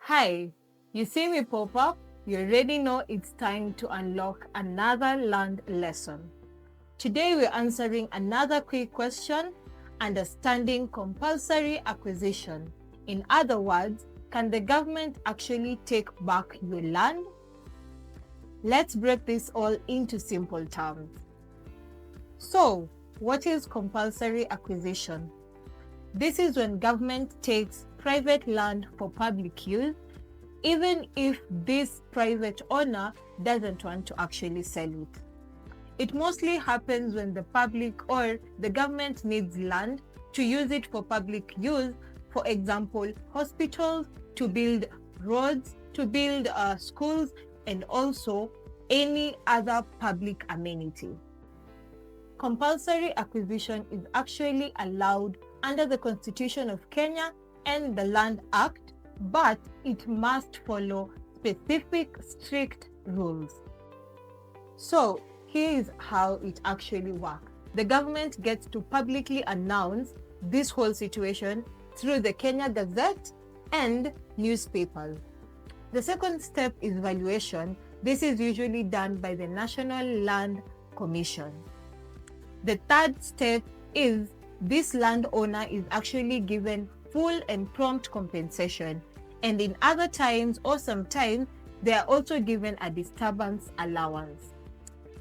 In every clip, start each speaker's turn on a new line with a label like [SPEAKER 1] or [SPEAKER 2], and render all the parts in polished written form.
[SPEAKER 1] Hi, you see me pop up? You already know it's time to unlock another land lesson. Today we're answering another quick question, understanding compulsory acquisition. In other words, can the government actually take back your land? Let's break this all into simple terms. So, what is compulsory acquisition? This is when government takes private land for public use, even if this private owner doesn't want to actually sell it. It mostly happens when the public or the government needs land to use it for public use, for example, hospitals, to build roads, to build schools, and also any other public amenity. Compulsory acquisition is actually allowed under the Constitution of Kenya and the Land Act, but it must follow specific strict rules. So here is how it actually works. The government gets to publicly announce this whole situation through the Kenya Gazette and newspapers. The second step is valuation. This is usually done by the National Land Commission. The third step is this landowner is actually given full and prompt compensation, and in other times or sometimes they are also given a disturbance allowance.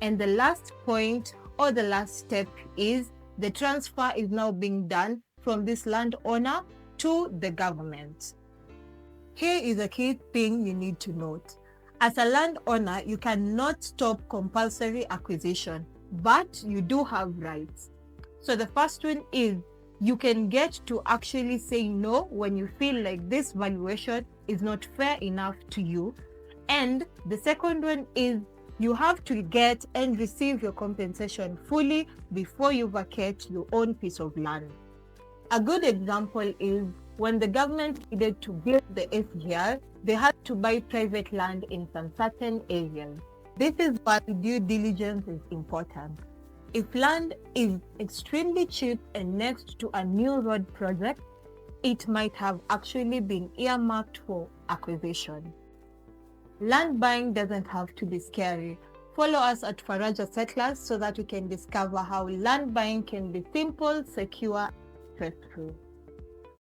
[SPEAKER 1] And the last point or the last step is the transfer is now being done from this landowner to the government. Here is a key thing you need to note. As a landowner, you cannot stop compulsory acquisition, but you do have rights. So the first one is you can get to actually say no when you feel like this valuation is not fair enough to you. And the second one is you have to get and receive your compensation fully before you vacate your own piece of land. A good example is when the government needed to build the SGR, they had to buy private land in some certain areas. This is why due diligence is important. If land is extremely cheap and next to a new road project, it might have actually been earmarked for acquisition. Land buying doesn't have to be scary. Follow us at Faraja Settlers so that we can discover how land buying can be simple, secure, and stress-free.